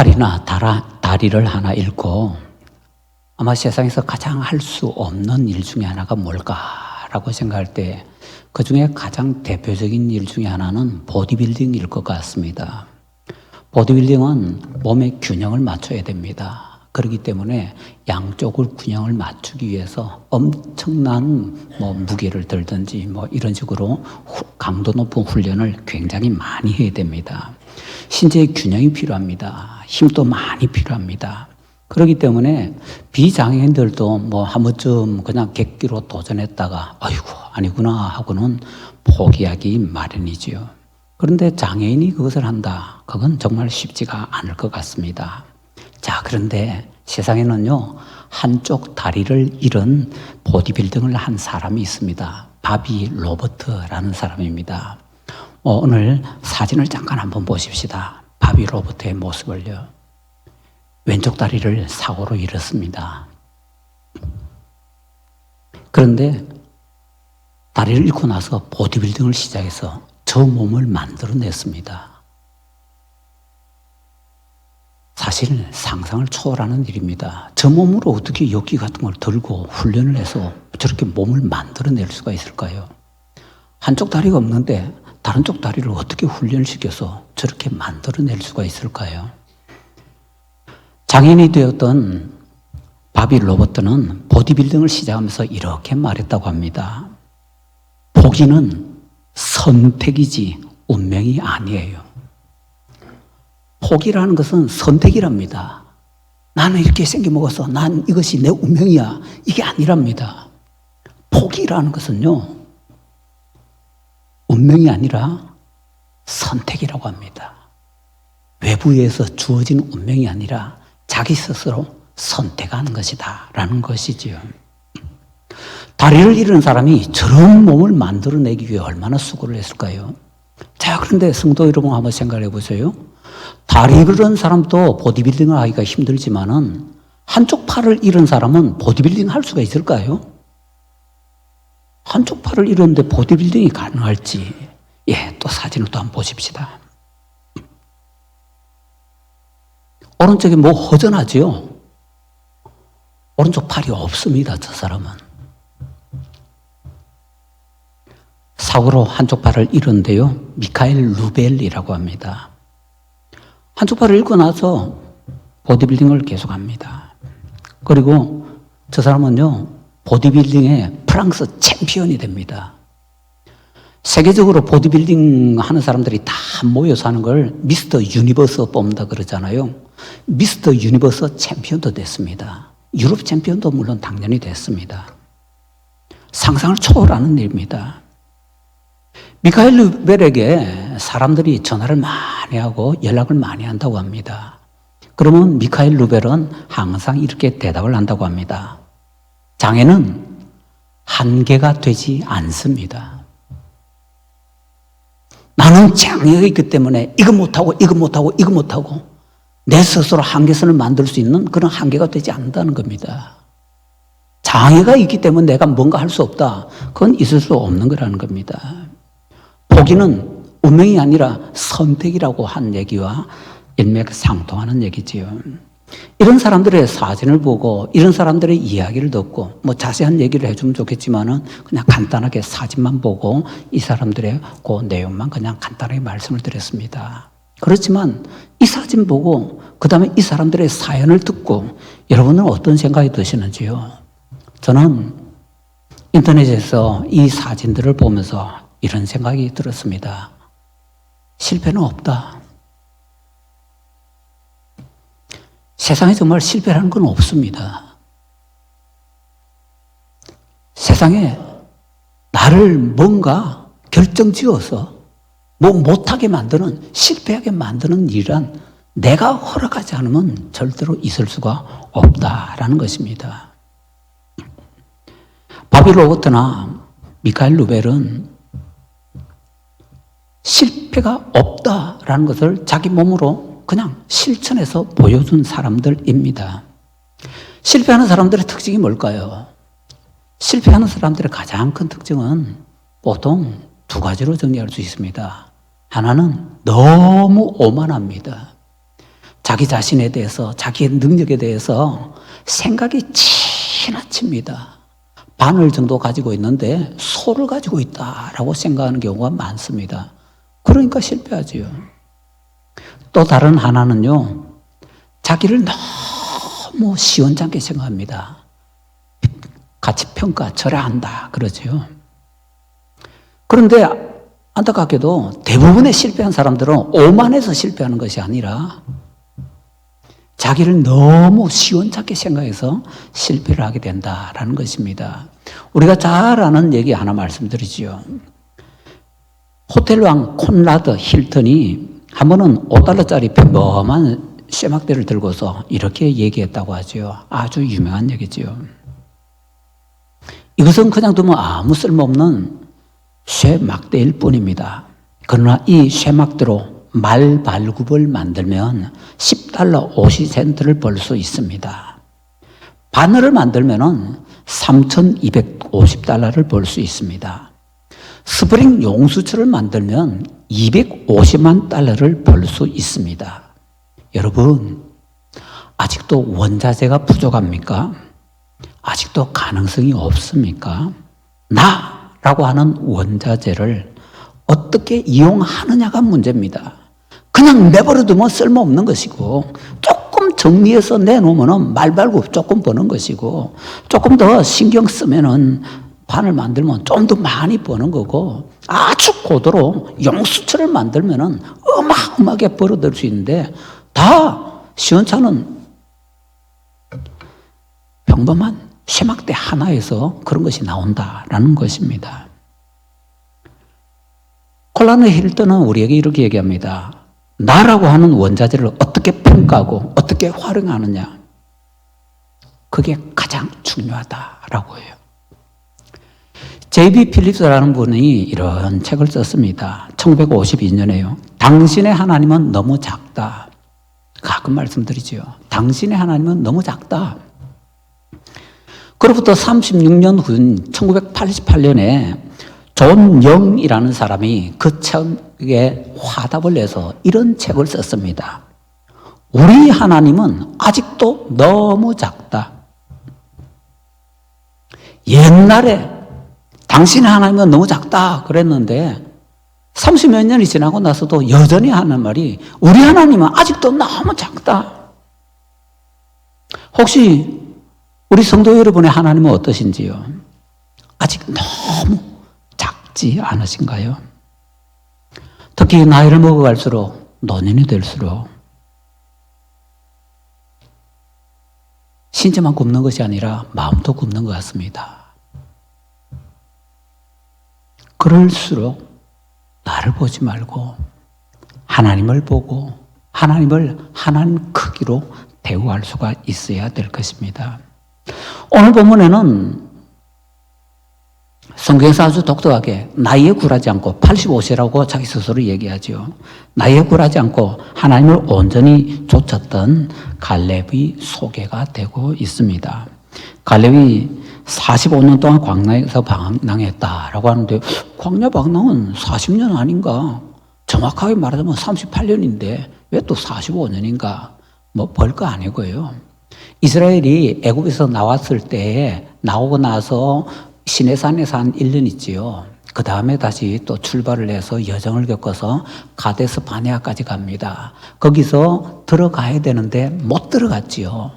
팔이나 다리를 하나 잃고 아마 세상에서 가장 할 수 없는 일 중에 하나가 뭘까라고 생각할 때 그 중에 가장 대표적인 일 중에 하나는 보디빌딩일 것 같습니다. 보디빌딩은 몸의 균형을 맞춰야 됩니다. 그렇기 때문에 양쪽을 균형을 맞추기 위해서 엄청난 무게를 들든지 이런 식으로 강도 높은 훈련을 굉장히 많이 해야 됩니다. 신체의 균형이 필요합니다. 힘도 많이 필요합니다. 그렇기 때문에 비장애인들도 한 번쯤 그냥 객기로 도전했다가 아이고 아니구나 하고는 포기하기 마련이지요. 그런데 장애인이 그것을 한다. 그건 정말 쉽지가 않을 것 같습니다. 자, 그런데 세상에는요, 한쪽 다리를 잃은 보디빌딩을 한 사람이 있습니다. 바비 로버트라는 사람입니다. 오늘 사진을 잠깐 한번 보십시다. 바비 로버트의 모습을요. 왼쪽 다리를 사고로 잃었습니다. 그런데 다리를 잃고 나서 보디빌딩을 시작해서 저 몸을 만들어냈습니다. 사실 상상을 초월하는 일입니다. 저 몸으로 어떻게 역기 같은 걸 들고 훈련을 해서 저렇게 몸을 만들어낼 수가 있을까요? 한쪽 다리가 없는데 다른 쪽 다리를 어떻게 훈련을 시켜서 저렇게 만들어낼 수가 있을까요? 장애인이 되었던 바비 로버트는 보디빌딩을 시작하면서 이렇게 말했다고 합니다. 포기는 선택이지 운명이 아니에요. 포기라는 것은 선택이랍니다. 나는 이렇게 생겨먹어서 난 이것이 내 운명이야. 이게 아니랍니다. 포기라는 것은요, 운명이 아니라 선택이라고 합니다. 외부에서 주어진 운명이 아니라 자기 스스로 선택하는 것이다 라는 것이지요. 다리를 잃은 사람이 저런 몸을 만들어내기 위해 얼마나 수고를 했을까요? 자, 그런데 성도 여러분 한번 생각해 보세요. 다리를 잃은 사람도 보디빌딩을 하기가 힘들지만은 한쪽 팔을 잃은 사람은 보디빌딩 할 수가 있을까요? 한쪽 팔을 잃었는데 보디빌딩이 가능할지, 또 사진을 또 한번 보십시다. 오른쪽에 허전하지요? 오른쪽 팔이 없습니다, 저 사람은. 사고로 한쪽 팔을 잃었는데요, 미카엘 루벨이라고 합니다. 한쪽 팔을 잃고 나서 보디빌딩을 계속합니다. 그리고 저 사람은요, 보디빌딩의 프랑스 챔피언이 됩니다. 세계적으로 보디빌딩 하는 사람들이 다 모여서 하는 걸 미스터 유니버스 뽑는다 그러잖아요. 미스터 유니버스 챔피언도 됐습니다. 유럽 챔피언도 물론 당연히 됐습니다. 상상을 초월하는 일입니다. 미카엘 루벨에게 사람들이 전화를 많이 하고 연락을 많이 한다고 합니다. 그러면 미카엘 루벨은 항상 이렇게 대답을 한다고 합니다. 장애는 한계가 되지 않습니다. 나는 장애가 있기 때문에 이거 못하고 내 스스로 한계선을 만들 수 있는 그런 한계가 되지 않는다는 겁니다. 장애가 있기 때문에 내가 뭔가 할 수 없다. 그건 있을 수 없는 거라는 겁니다. 포기는 운명이 아니라 선택이라고 한 얘기와 일맥상통하는 얘기지요. 이런 사람들의 사진을 보고 이런 사람들의 이야기를 듣고 자세한 얘기를 해주면 좋겠지만은 그냥 간단하게 사진만 보고 이 사람들의 그 내용만 그냥 간단하게 말씀을 드렸습니다. 그렇지만 이 사진 보고 그 다음에 이 사람들의 사연을 듣고 여러분은 어떤 생각이 드시는지요? 저는 인터넷에서 이 사진들을 보면서 이런 생각이 들었습니다. 실패는 없다. 세상에 정말 실패라는 건 없습니다. 세상에 나를 뭔가 결정지어서 못하게 만드는, 실패하게 만드는 일이란 내가 허락하지 않으면 절대로 있을 수가 없다라는 것입니다. 바비 로버트나 미카엘 루벨은 실패가 없다라는 것을 자기 몸으로 그냥 실천해서 보여준 사람들입니다. 실패하는 사람들의 특징이 뭘까요? 실패하는 사람들의 가장 큰 특징은 보통 두 가지로 정리할 수 있습니다. 하나는 너무 오만합니다. 자기 자신에 대해서, 자기의 능력에 대해서 생각이 지나칩니다. 바늘 정도 가지고 있는데 소를 가지고 있다라고 생각하는 경우가 많습니다. 그러니까 실패하지요. 또 다른 하나는요, 자기를 너무 시원찮게 생각합니다. 가치평가 절하한다 그러죠. 그런데 안타깝게도 대부분의 실패한 사람들은 오만해서 실패하는 것이 아니라 자기를 너무 시원찮게 생각해서 실패를 하게 된다라는 것입니다. 우리가 잘 아는 얘기 하나 말씀드리죠. 호텔왕 콘라드 힐튼이 한 번은 5달러짜리 평범한 쇠막대를 들고서 이렇게 얘기했다고 하죠. 아주 유명한 얘기죠. 이것은 그냥 두면 아무 쓸모없는 쇠막대일 뿐입니다. 그러나 이 쇠막대로 말발굽을 만들면 10달러 50센트를 벌 수 있습니다. 바늘을 만들면 3,250달러를 벌 수 있습니다. 스프링 용수철을 만들면 250만 달러를 벌 수 있습니다. 여러분, 아직도 원자재가 부족합니까? 아직도 가능성이 없습니까? 나라고 하는 원자재를 어떻게 이용하느냐가 문제입니다. 그냥 내버려두면 쓸모없는 것이고, 조금 정리해서 내놓으면 말발굽 조금 버는 것이고, 조금 더 신경 쓰면은 바늘 만들면 좀 더 많이 버는 거고, 아주 고도로 용수철을 만들면은 어마어마하게 벌어들 수 있는데, 다 시원찮은 평범한 쇠막대 하나에서 그런 것이 나온다라는 것입니다. 콜라드 힐튼은 우리에게 이렇게 얘기합니다. 나라고 하는 원자재를 어떻게 평가하고 어떻게 활용하느냐, 그게 가장 중요하다라고 해요. J.B. 필립스라는 분이 이런 책을 썼습니다. 1952년에요. 당신의 하나님은 너무 작다. 가끔 말씀드리죠. 당신의 하나님은 너무 작다. 그로부터 36년 후인 1988년에 존 영이라는 사람이 그 책에 화답을 내서 이런 책을 썼습니다. 우리 하나님은 아직도 너무 작다. 옛날에 당신의 하나님은 너무 작다 그랬는데 30몇 년이 지나고 나서도 여전히 하는 말이 우리 하나님은 아직도 너무 작다. 혹시 우리 성도 여러분의 하나님은 어떠신지요? 아직 너무 작지 않으신가요? 특히 나이를 먹어갈수록, 노년이 될수록 신체만 굽는 것이 아니라 마음도 굽는 것 같습니다. 그럴수록 나를 보지 말고 하나님을 보고 하나님을 하나님 크기로 대우할 수가 있어야 될 것입니다. 오늘 본문에는 성경에서 아주 독특하게 나이에 굴하지 않고 85세라고 자기 스스로 얘기하죠. 나이에 굴하지 않고 하나님을 온전히 좇았던 갈렙이 소개가 되고 있습니다. 갈렙이 45년 동안 광야에서 방랑했다라고 하는데 광야 방랑은 40년 아닌가? 정확하게 말하자면 38년인데 왜 또 45년인가? 뭐 별거 아니고요. 이스라엘이 애굽에서 나왔을 때 나오고 나서 시내산에서 한 1년 있지요. 그 다음에 다시 또 출발을 해서 여정을 겪어서 가데스 바네아까지 갑니다. 거기서 들어가야 되는데 못 들어갔지요.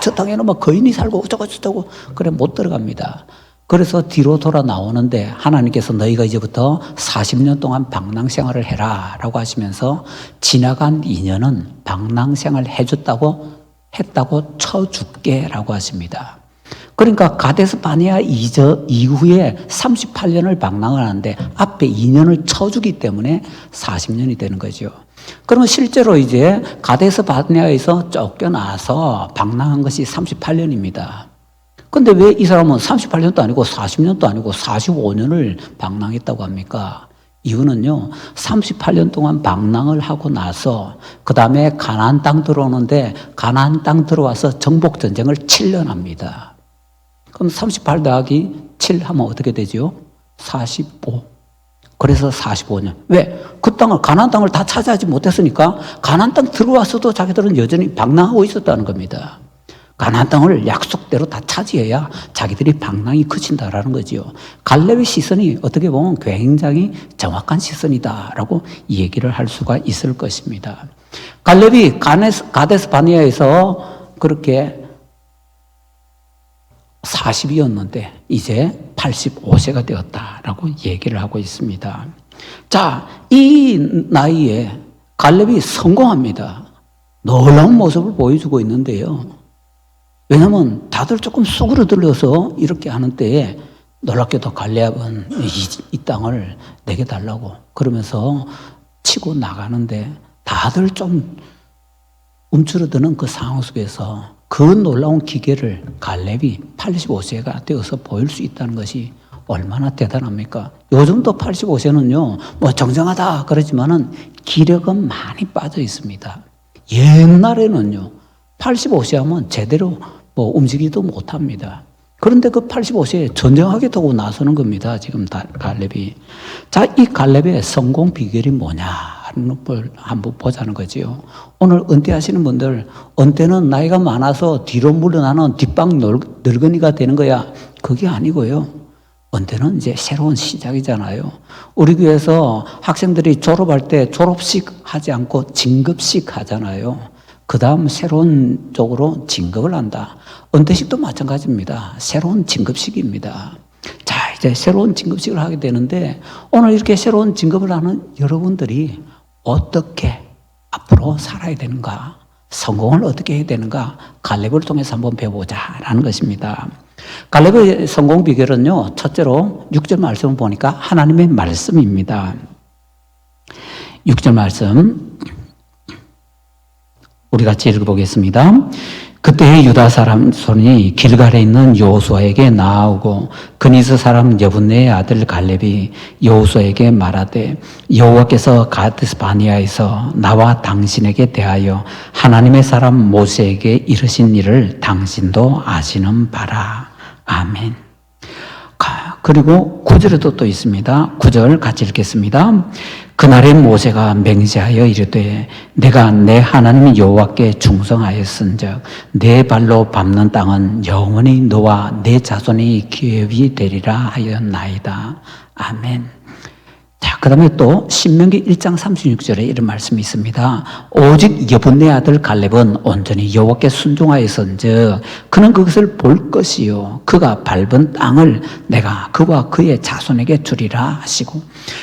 저 땅에는 뭐 거인이 살고 어쩌고 그래 못 들어갑니다. 그래서 뒤로 돌아 나오는데 하나님께서 너희가 이제부터 40년 동안 방랑생활을 해라 라고 하시면서 지나간 2년은 방랑생활 했다고 쳐줄게 라고 하십니다. 그러니까 가데스 바네아 이후에 38년을 방랑을 하는데 앞에 2년을 쳐주기 때문에 40년이 되는 거죠. 그러면 실제로 이제 가데스 바네아에서 쫓겨나서 방랑한 것이 38년입니다. 근데 왜 이 사람은 38년도 아니고 40년도 아니고 45년을 방랑했다고 합니까? 이유는요, 38년 동안 방랑을 하고 나서 그 다음에 가나안 땅 들어오는데 가나안 땅 들어와서 정복전쟁을 7년 합니다. 그럼 38 더하기 7 하면 어떻게 되죠? 45. 그래서 45년. 왜? 그 땅을, 가나안 땅을 다 차지하지 못했으니까 가나안 땅 들어와서도 자기들은 여전히 방랑하고 있었다는 겁니다. 가나안 땅을 약속대로 다 차지해야 자기들이 방랑이 그친다라는 거지요. 갈렙의 시선이 어떻게 보면 굉장히 정확한 시선이다라고 얘기를 할 수가 있을 것입니다. 갈렙이 가데스 바네아에서 그렇게 40이었는데 이제 85세가 되었다라고 얘기를 하고 있습니다. 자, 이 나이에 갈렙이 성공합니다. 놀라운 모습을 보여주고 있는데요. 왜냐하면 다들 조금 수그러들려서 이렇게 하는 때에 놀랍게도 갈렙은 이 땅을 내게 달라고 그러면서 치고 나가는데 다들 좀 움츠러드는 그 상황 속에서 그 놀라운 기계를 갈렙이 85세가 되어서 보일 수 있다는 것이 얼마나 대단합니까? 요즘도 85세는요, 뭐 정정하다 그러지만은 기력은 많이 빠져 있습니다. 옛날에는요, 85세 하면 제대로 뭐 움직이도 못 합니다. 그런데 그 85세에 전쟁하게 두고 나서는 겁니다. 지금 갈렙이. 자, 이 갈렙의 성공 비결이 뭐냐 하는 걸 한번 보자는 거지요. 오늘 은퇴하시는 분들, 은퇴는 나이가 많아서 뒤로 물러나는 뒷방 늙은이가 되는 거야. 그게 아니고요. 은퇴는 이제 새로운 시작이잖아요. 우리 교회에서 학생들이 졸업할 때 졸업식 하지 않고 진급식 하잖아요. 그 다음 새로운 쪽으로 진급을 한다. 은퇴식도 마찬가지입니다. 새로운 진급식입니다. 자, 이제 새로운 진급식을 하게 되는데 오늘 이렇게 새로운 진급을 하는 여러분들이 어떻게 앞으로 살아야 되는가, 성공을 어떻게 해야 되는가, 갈렙을 통해서 한번 배워보자라는 것입니다. 갈렙의 성공 비결은요, 첫째로 6절 말씀을 보니까 하나님의 말씀입니다. 6절 말씀 우리 같이 읽어보겠습니다. 그때 유다 사람 손이 길갈에 있는 여호수아에게 나아오고 그니스 사람 여분네의 아들 갈렙이 여호수아에게 말하되 여호와께서 가데스 바네아에서 나와 당신에게 대하여 하나님의 사람 모세에게 이르신 일을 당신도 아시는 바라. 아멘. 그리고 9절에도 또 있습니다. 9절 같이 읽겠습니다. 그날에 모세가 맹세하여 이르되 내가 내 하나님 여호와께 충성하였은즉 내 발로 밟는 땅은 영원히 너와 내 자손이 기업이 되리라 하였나이다. 아멘. 자, 그 다음에 또 신명기 1장 36절에 이런 말씀이 있습니다. 오직 여분네 아들 갈렙은 온전히 여호와께 순종하였은즉 그는 그것을 볼 것이요 그가 밟은 땅을 내가 그와 그의 자손에게 주리라 하시고,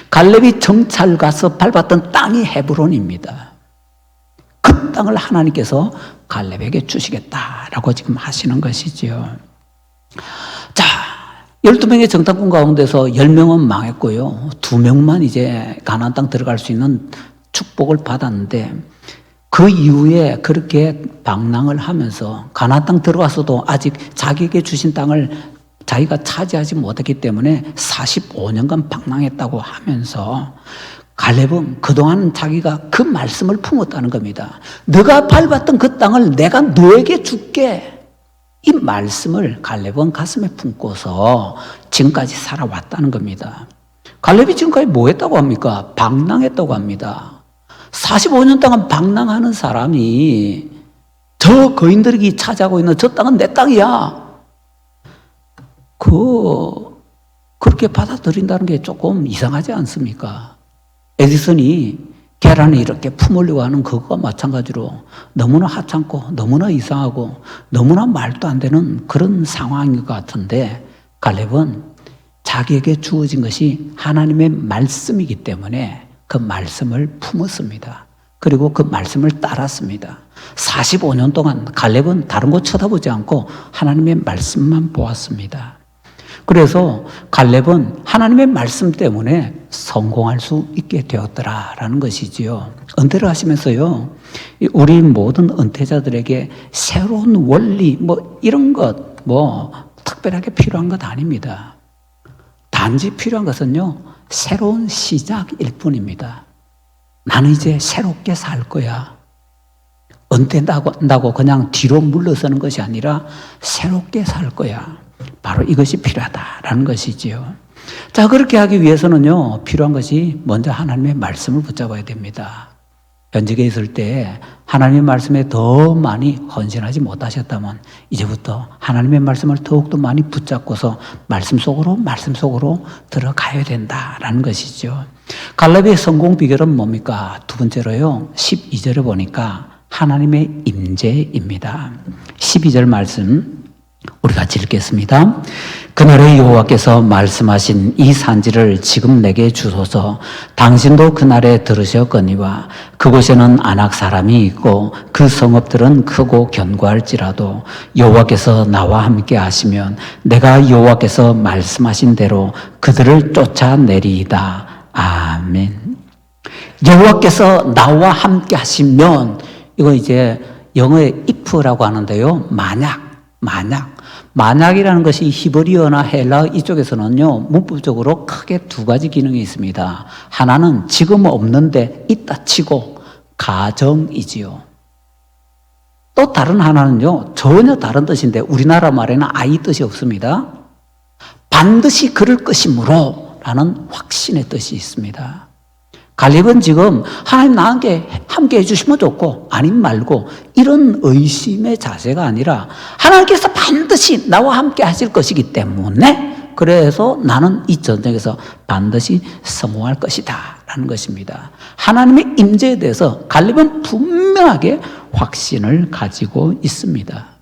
갈렙이 정찰 가서 밟았던 땅이 헤브론입니다. 그 땅을 하나님께서 갈렙에게 주시겠다라고 지금 하시는 것이지요. 자, 12명의 정탐꾼 가운데서 10명은 망했고요. 2명만 이제 가나안 땅 들어갈 수 있는 축복을 받았는데 그 이후에 그렇게 방랑을 하면서 가나안 땅 들어가서도 아직 자기에게 주신 땅을 자기가 차지하지 못했기 때문에 45년간 방랑했다고 하면서 갈렙은 그동안 자기가 그 말씀을 품었다는 겁니다. 너가 밟았던 그 땅을 내가 너에게 줄게. 이 말씀을 갈렙은 가슴에 품고서 지금까지 살아왔다는 겁니다. 갈렙이 지금까지 뭐 했다고 합니까? 방랑했다고 합니다. 45년 동안 방랑하는 사람이 저 거인들이 차지하고 있는 저 땅은 내 땅이야. 그렇게 받아들인다는 게 조금 이상하지 않습니까? 에디슨이 계란을 이렇게 품으려고 하는 그거와 마찬가지로 너무나 하찮고 너무나 이상하고 너무나 말도 안 되는 그런 상황인 것 같은데 갈렙은 자기에게 주어진 것이 하나님의 말씀이기 때문에 그 말씀을 품었습니다. 그리고 그 말씀을 따랐습니다. 45년 동안 갈렙은 다른 곳 쳐다보지 않고 하나님의 말씀만 보았습니다. 그래서 갈렙은 하나님의 말씀 때문에 성공할 수 있게 되었더라라는 것이지요. 은퇴를 하시면서요, 우리 모든 은퇴자들에게 새로운 원리 이런 것 특별하게 필요한 것 아닙니다. 단지 필요한 것은요, 새로운 시작일 뿐입니다. 나는 이제 새롭게 살 거야. 은퇴한다고 그냥 뒤로 물러서는 것이 아니라 새롭게 살 거야. 바로 이것이 필요하다라는 것이지요. 자, 그렇게 하기 위해서는요, 필요한 것이 먼저 하나님의 말씀을 붙잡아야 됩니다. 현직에 있을 때 하나님의 말씀에 더 많이 헌신하지 못하셨다면 이제부터 하나님의 말씀을 더욱더 많이 붙잡고서 말씀 속으로 들어가야 된다라는 것이죠. 갈렙의 성공 비결은 뭡니까? 두 번째로요, 12절에 보니까 하나님의 임재입니다. 12절 말씀 우리 같이 읽겠습니다. 그날에 여호와께서 말씀하신 이 산지를 지금 내게 주소서. 당신도 그날에 들으셨거니와 그곳에는 아낙 사람이 있고 그 성읍들은 크고 견고할지라도 여호와께서 나와 함께 하시면 내가 여호와께서 말씀하신 대로 그들을 쫓아내리이다. 아멘. 여호와께서 나와 함께 하시면, 이거 이제 영어의 if라고 하는데요, 만약이라는 것이 히브리어나 헬라어 이쪽에서는요, 문법적으로 크게 두 가지 기능이 있습니다. 하나는 지금 없는데 있다 치고 가정이지요. 또 다른 하나는요, 전혀 다른 뜻인데 우리나라 말에는 아예 뜻이 없습니다. 반드시 그럴 것이므로 라는 확신의 뜻이 있습니다. 갈렙은 지금 하나님 나한테 함께 해주시면 좋고 아님 말고 이런 의심의 자세가 아니라 하나님께서 반드시 나와 함께 하실 것이기 때문에, 그래서 나는 이 전쟁에서 반드시 성공할 것이다 라는 것입니다. 하나님의 임재에 대해서 갈렙은 분명하게 확신을 가지고 있습니다.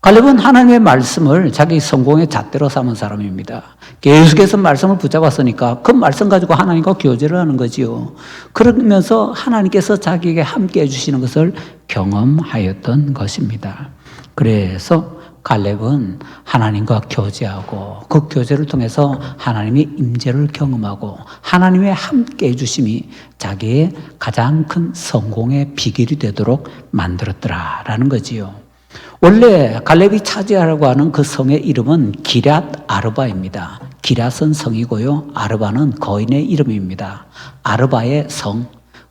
갈렙은 하나님의 말씀을 자기 성공의 잣대로 삼은 사람입니다. 계속해서 말씀을 붙잡았으니까 그 말씀 가지고 하나님과 교제를 하는 거지요. 그러면서 하나님께서 자기에게 함께 해주시는 것을 경험하였던 것입니다. 그래서 갈렙은 하나님과 교제하고 그 교제를 통해서 하나님의 임재를 경험하고 하나님의 함께 해주심이 자기의 가장 큰 성공의 비결이 되도록 만들었더라라는 거지요. 원래 갈렙이 차지하려고 하는 그 성의 이름은 기럇 아르바입니다. 기럇은 성이고요, 아르바는 거인의 이름입니다. 아르바의 성,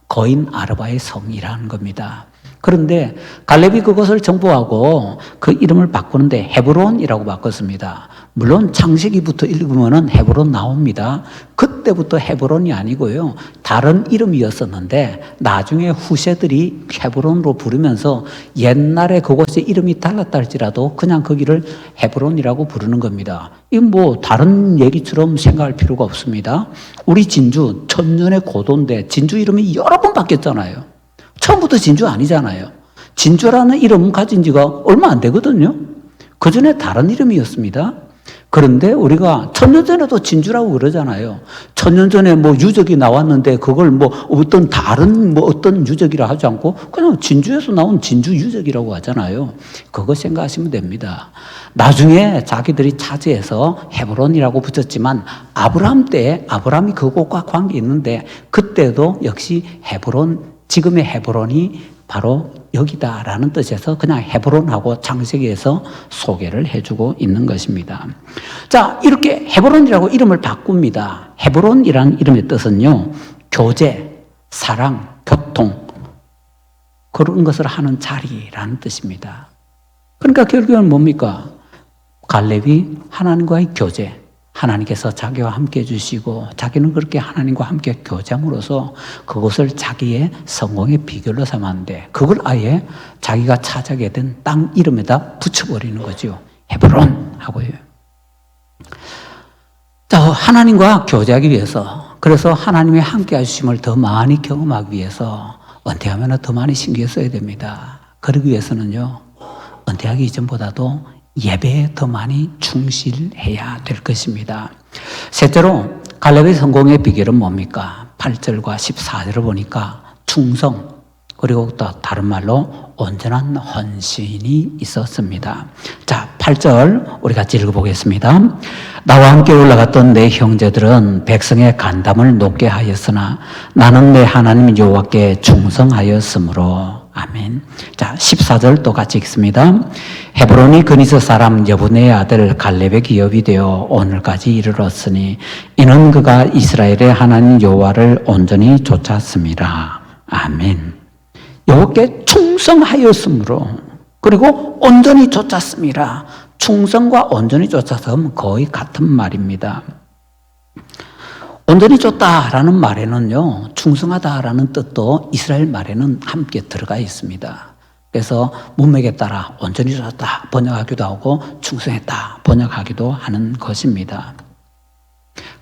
거인 아르바의 성이라는 겁니다. 그런데 갈렙이 그것을 정복하고 그 이름을 바꾸는데 헤브론이라고 바꿨습니다. 물론 창세기부터 읽으면 헤브론 나옵니다. 그때부터 헤브론이 아니고요, 다른 이름이었었는데 나중에 후세들이 헤브론으로 부르면서 옛날에 그곳의 이름이 달랐다 할지라도 그냥 거기를 헤브론이라고 부르는 겁니다. 이건 뭐 다른 얘기처럼 생각할 필요가 없습니다. 우리 진주 천년의 고도인데 진주 이름이 여러 번 바뀌었잖아요. 처음부터 진주 아니잖아요. 진주라는 이름 가진 지가 얼마 안 되거든요. 그 전에 다른 이름이었습니다. 그런데 우리가 천년 전에도 진주라고 그러잖아요. 천년 전에 뭐 유적이 나왔는데 그걸 뭐 어떤 다른 뭐 어떤 유적이라 하지 않고 그냥 진주에서 나온 진주 유적이라고 하잖아요. 그거 생각하시면 됩니다. 나중에 자기들이 차지해서 헤브론이라고 붙였지만 아브라함 때 아브라함이 그곳과 관계 있는데 그때도 역시 헤브론, 지금의 헤브론이 바로 여기다라는 뜻에서 그냥 헤브론하고 창세기에서 소개를 해주고 있는 것입니다. 자, 이렇게 헤브론이라고 이름을 바꿉니다. 헤브론이라는 이름의 뜻은요, 교제, 사랑, 교통, 그런 것을 하는 자리라는 뜻입니다. 그러니까 결국은 뭡니까? 갈렙이 하나님과의 교제, 하나님께서 자기와 함께 해주시고 자기는 그렇게 하나님과 함께 교제함으로써 그것을 자기의 성공의 비결로 삼았는데 그걸 아예 자기가 차지하게 된 땅 이름에다 붙여버리는 거죠. 헤브론 하고요. 자, 하나님과 교제하기 위해서, 그래서 하나님의 함께 하심을 더 많이 경험하기 위해서 은퇴하면 더 많이 신경 써야 됩니다. 그러기 위해서는요, 은퇴하기 이전보다도 예배에 더 많이 충실해야 될 것입니다. 셋째로 갈렙의 성공의 비결은 뭡니까? 8절과 14절을 보니까 충성, 그리고 또 다른 말로 온전한 헌신이 있었습니다. 자, 8절 우리 같이 읽어보겠습니다. 나와 함께 올라갔던 내 형제들은 백성의 간담을 높게 하였으나 나는 내 하나님 여호와께 충성하였으므로. 아멘. 자, 14절 또 같이 읽습니다. 헤브론이 그니스 사람 여분의 아들 갈렙의 기업이 되어 오늘까지 이르렀으니 이는 그가 이스라엘의 하나님 여호와를 온전히 좇았습니다. 아멘. 여호와께 충성하였으므로, 그리고 온전히 좇았습니다. 충성과 온전히 쫓아서 거의 같은 말입니다. 온전히 쫓다라는 말에는요, 충성하다라는 뜻도 이스라엘 말에는 함께 들어가 있습니다. 그래서 문맥에 따라 온전히 쫓았다 번역하기도 하고 충성했다 번역하기도 하는 것입니다.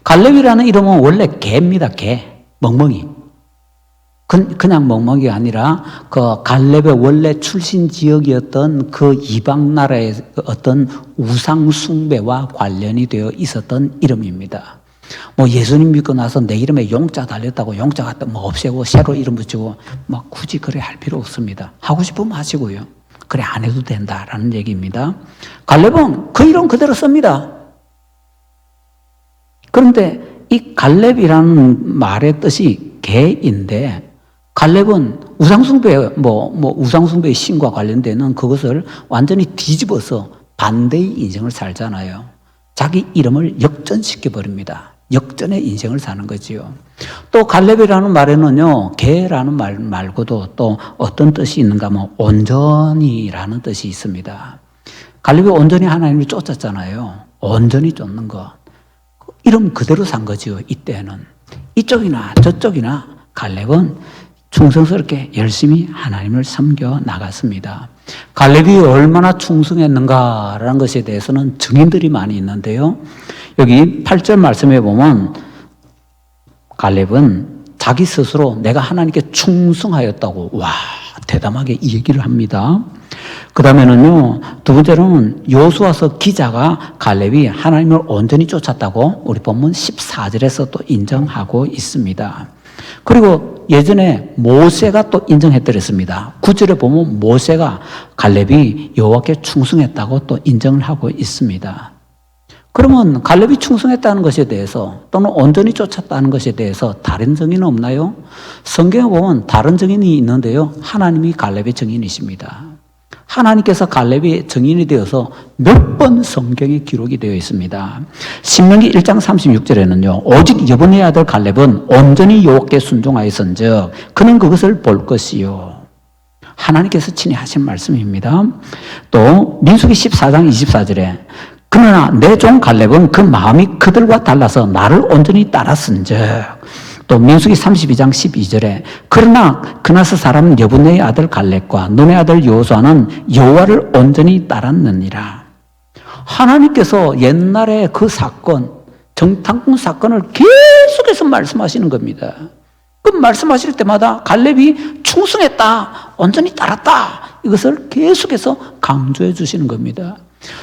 갈렙이라는 이름은 원래 개입니다. 개, 멍멍이. 그냥 멍멍이가 아니라 그 갈렙의 원래 출신 지역이었던 그 이방 나라의 어떤 우상 숭배와 관련이 되어 있었던 이름입니다. 뭐 예수님 믿고 나서 내 이름에 용자 달렸다고 용자 갖다 뭐 없애고 새로 이름 붙이고 막 굳이 그래 할 필요 없습니다. 하고 싶으면 하시고요. 그래 안 해도 된다라는 얘기입니다. 갈렙은 그 이름 그대로 씁니다. 그런데 이 갈렙이라는 말의 뜻이 개인데 갈렙은 우상숭배 우상숭배의 신과 관련되는 그것을 완전히 뒤집어서 반대의 인생을 살잖아요. 자기 이름을 역전시켜 버립니다. 역전의 인생을 사는 거지요. 또 갈렙이라는 말에는요, 개라는 말 말고도 또 어떤 뜻이 있는가 하면 온전히라는 뜻이 있습니다. 갈렙이 온전히 하나님을 쫓았잖아요. 온전히 쫓는 것. 이름 그대로 산 거지요, 이때는. 이쪽이나 저쪽이나 갈렙은 충성스럽게 열심히 하나님을 섬겨 나갔습니다. 갈렙이 얼마나 충성했는가라는 것에 대해서는 증인들이 많이 있는데요. 여기 8절 말씀에 보면 갈렙은 자기 스스로 내가 하나님께 충성하였다고 와 대담하게 이 얘기를 합니다. 그 다음에는요, 두 번째로는 여호수아서 기자가 갈렙이 하나님을 온전히 쫓았다고 우리 본문 14절에서 또 인정하고 있습니다. 그리고 예전에 모세가 또 인정해드렸습니다. 9절에 보면 모세가 갈렙이 여호와께 충성했다고 또 인정을 하고 있습니다. 그러면 갈렙이 충성했다는 것에 대해서 또는 온전히 쫓았다는 것에 대해서 다른 증인은 없나요? 성경에 보면 다른 증인이 있는데요. 하나님이 갈렙의 증인이십니다. 하나님께서 갈렙이 증인이 되어서 몇 번 성경에 기록이 되어 있습니다. 신명기 1장 36절에는요. 오직 여분의 아들 갈렙은 온전히 여호와께 순종하였은즉 그는 그것을 볼 것이요. 하나님께서 친히 하신 말씀입니다. 또 민수기 14장 24절에 그러나 내 종 갈렙은 그 마음이 그들과 달라서 나를 온전히 따랐은즉 또 민수기 32장 12절에 그러나 그나스 사람 여분의 아들 갈렙과 눈의 아들 여호수아는 여호와를 온전히 따랐느니라. 하나님께서 옛날에 그 사건 정탐꾼 사건을 계속해서 말씀하시는 겁니다. 그 말씀하실 때마다 갈렙이 충성했다 온전히 따랐다 이것을 계속해서 강조해 주시는 겁니다.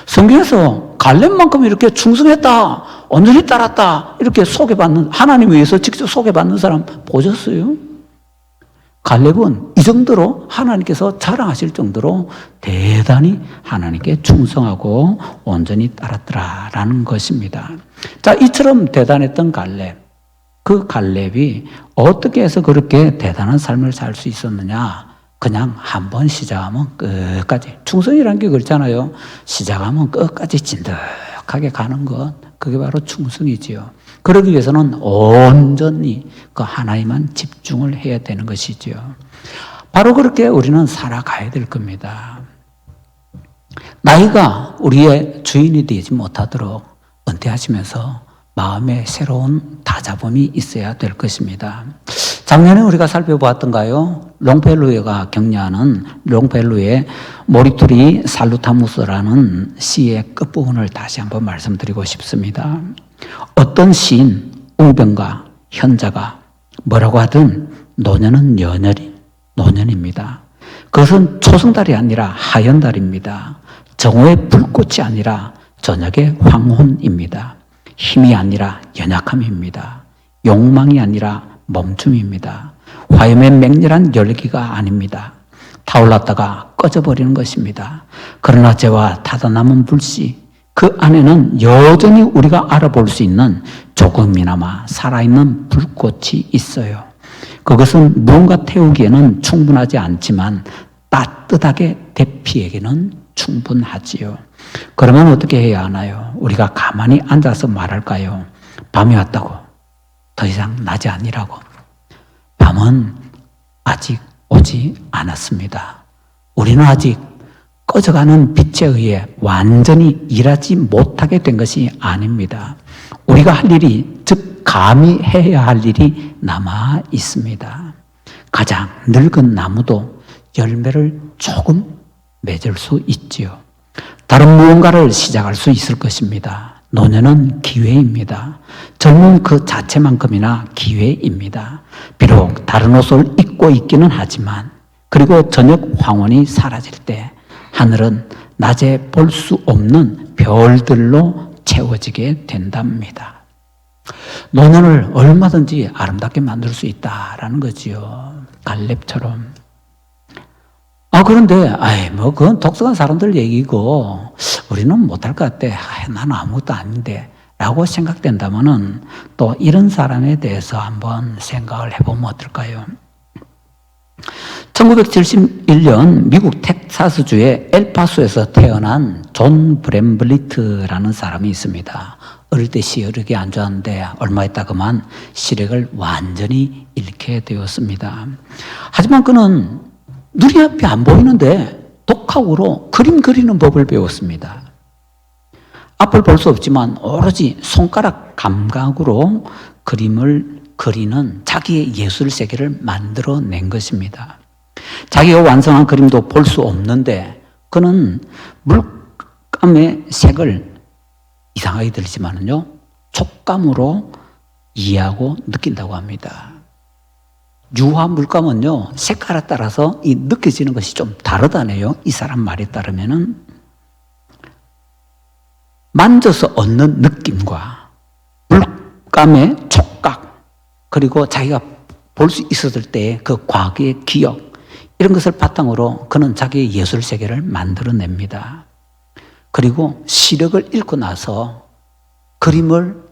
성경에서 갈렙만큼 이렇게 충성했다, 온전히 따랐다 이렇게 소개받는 하나님에 의해서 직접 소개받는 사람 보셨어요? 갈렙은 이 정도로 하나님께서 자랑하실 정도로 대단히 하나님께 충성하고 온전히 따랐더라라는 것입니다. 자, 이처럼 대단했던 갈렙, 그 갈렙이 어떻게 해서 그렇게 대단한 삶을 살 수 있었느냐? 그냥 한번 시작하면 끝까지. 충성이라는 게 그렇잖아요. 시작하면 끝까지 진득하게 가는 것. 그게 바로 충성이지요. 그러기 위해서는 온전히 그 하나님만 집중을 해야 되는 것이지요. 바로 그렇게 우리는 살아가야 될 겁니다. 나이가 우리의 주인이 되지 못하도록 은퇴하시면서 마음에 새로운 다잡음이 있어야 될 것입니다. 작년에 우리가 살펴보았던가요? 롱펠루에가 격려하는 롱펠루의 모리투리 살루타무스라는 시의 끝부분을 다시 한번 말씀드리고 싶습니다. 어떤 시인, 웅병가, 현자가 뭐라고 하든 노년은 노년입니다. 그것은 초승달이 아니라 하연달입니다. 정오의 불꽃이 아니라 저녁의 황혼입니다. 힘이 아니라 연약함입니다. 욕망이 아니라 멈춤입니다. 화염의 맹렬한 열기가 아닙니다. 타올랐다가 꺼져버리는 것입니다. 그러나 죄와 타다남은 불씨, 그 안에는 여전히 우리가 알아볼 수 있는 조금이나마 살아있는 불꽃이 있어요. 그것은 무언가 태우기에는 충분하지 않지만 따뜻하게 대피에게는 충분하지요. 그러면 어떻게 해야 하나요? 우리가 가만히 앉아서 말할까요? 밤이 왔다고 더 이상 낮이 아니라고. 밤은 아직 오지 않았습니다. 우리는 아직 꺼져가는 빛에 의해 완전히 일하지 못하게 된 것이 아닙니다. 우리가 할 일이, 즉 감히 해야 할 일이 남아 있습니다. 가장 늙은 나무도 열매를 조금 맺을 수 있지요. 다른 무언가를 시작할 수 있을 것입니다. 노년은 기회입니다. 젊은 그 자체만큼이나 기회입니다. 비록 다른 옷을 입고 있기는 하지만, 그리고 저녁 황혼이 사라질 때 하늘은 낮에 볼 수 없는 별들로 채워지게 된답니다. 노년을 얼마든지 아름답게 만들 수 있다라는 거지요. 갈렙처럼. 그런데, 그건 독특한 사람들 얘기고, 우리는 못할 것 같아. 나는 아무것도 아닌데. 라고 생각된다면은, 또 이런 사람에 대해서 한번 생각을 해보면 어떨까요? 1971년 미국 텍사스주의 엘파소에서 태어난 존 브렘블리트라는 사람이 있습니다. 어릴 때 시력이 안 좋았는데 얼마 있다 그만 시력을 완전히 잃게 되었습니다. 하지만 그는 눈이 앞이 안 보이는데 독학으로 그림 그리는 법을 배웠습니다. 앞을 볼 수 없지만 오로지 손가락 감각으로 그림을 그리는 자기의 예술 세계를 만들어낸 것입니다. 자기가 완성한 그림도 볼 수 없는데 그는 물감의 색을 이상하게 들리지만은요, 촉감으로 이해하고 느낀다고 합니다. 유화 물감은요, 색깔에 따라서 이 느껴지는 것이 좀 다르다네요. 이 사람 말에 따르면은 만져서 얻는 느낌과 물감의 촉각, 그리고 자기가 볼 수 있었을 때의 그 과거의 기억, 이런 것을 바탕으로 그는 자기의 예술 세계를 만들어냅니다. 그리고 시력을 잃고 나서 그림을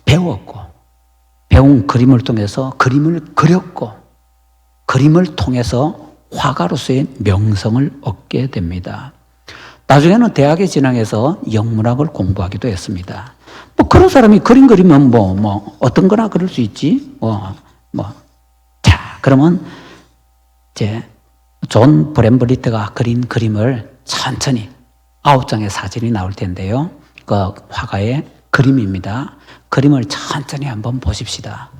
배웠고, 배운 그림을 통해서 그림을 그렸고, 그림을 통해서 화가로서의 명성을 얻게 됩니다. 나중에는 대학에 진학해서 영문학을 공부하기도 했습니다. 그런 사람이 그림 그리면 어떤 거나 그릴 수 있지? 자, 그러면 이제 존 브렘블리트가 그린 그림을 천천히 9장의 사진이 나올 텐데요. 그 화가의 그림입니다. 그림을 천천히 한번 보십시다.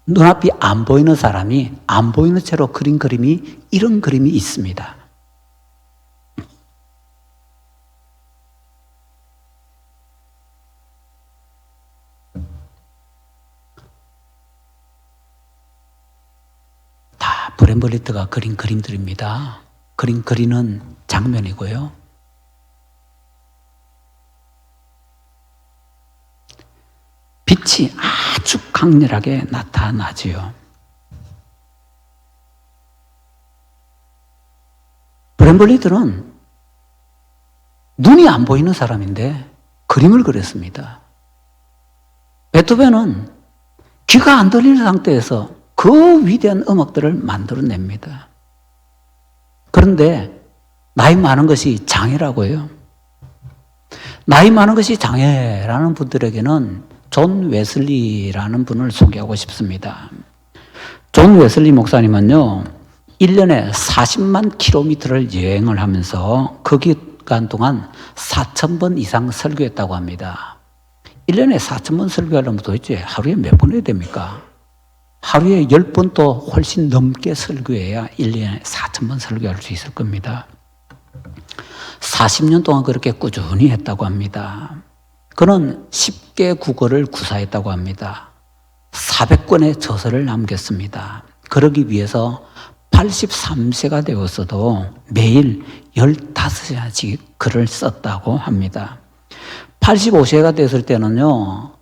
눈앞이 안 보이는 사람이 안 보이는 채로 그린 그림이 이런 그림이 있습니다. 다 브렘블리트가 그린 그림들입니다. 그리는 장면이고요. 빛이 아주 강렬하게 나타나지요. 브렘블리트는 눈이 안 보이는 사람인데 그림을 그렸습니다. 베토벤은 귀가 안 들리는 상태에서 그 위대한 음악들을 만들어냅니다. 그런데 나이 많은 것이 장애라고요. 나이 많은 것이 장애라는 분들에게는 존 웨슬리라는 분을 소개하고 싶습니다. 존 웨슬리 목사님은요, 1년에 40만 킬로미터를 여행을 하면서 그 기간 동안 4,000번 이상 설교했다고 합니다. 1년에 4,000번 설교하려면 도대체 하루에 몇 번 해야 됩니까? 하루에 10번도 훨씬 넘게 설교해야 1년에 4,000번 설교할 수 있을 겁니다. 40년 동안 그렇게 꾸준히 했다고 합니다. 그는 10개 국어를 구사했다고 합니다. 400권의 저서를 남겼습니다. 그러기 위해서 83세가 되었어도 매일 15시간씩 글을 썼다고 합니다. 85세가 됐을 때는요,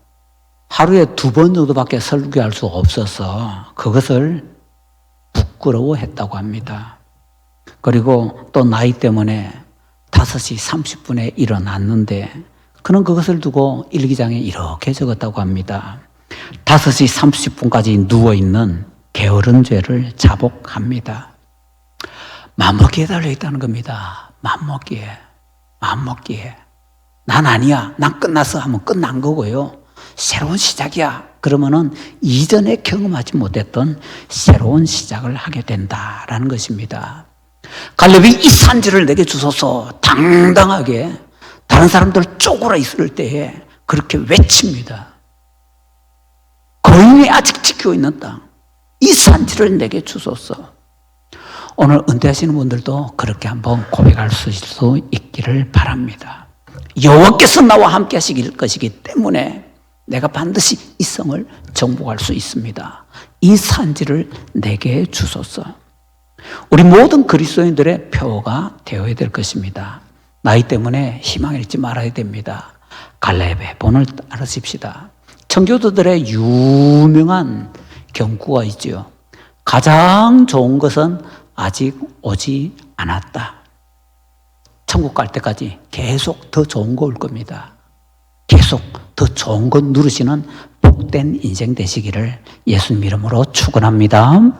하루에 2번 정도밖에 설교할 수 없어서 그것을 부끄러워했다고 합니다. 그리고 또 나이 때문에 5시 30분에 일어났는데 그는 그것을 두고 일기장에 이렇게 적었다고 합니다. 5시 30분까지 누워있는 게으른 죄를 자복합니다. 맘먹기에 달려있다는 겁니다. 맘먹기에. 난 아니야. 난 끝났어 하면 끝난 거고요. 새로운 시작이야. 그러면은 이전에 경험하지 못했던 새로운 시작을 하게 된다라는 것입니다. 갈렙이 이 산지를 내게 주소서 당당하게 다른 사람들 쪼그라 있을 때에 그렇게 외칩니다. 거인이 아직 지키고 있는 땅, 이 산지를 내게 주소서. 오늘 은퇴하시는 분들도 그렇게 한번 고백할 수 있기를 바랍니다. 여호와께서 나와 함께 하시길 것이기 때문에 내가 반드시 이 성을 정복할 수 있습니다. 이 산지를 내게 주소서. 우리 모든 그리스도인들의 표가 되어야 될 것입니다. 나이 때문에 희망을 잃지 말아야 됩니다. 갈렙의 본을 따르십시다. 청교도들의 유명한 경구가 있죠. 가장 좋은 것은 아직 오지 않았다. 천국 갈 때까지 계속 더 좋은 거 올 겁니다. 계속 더 좋은 것 누르시는 복된 인생 되시기를 예수님 이름으로 축원합니다.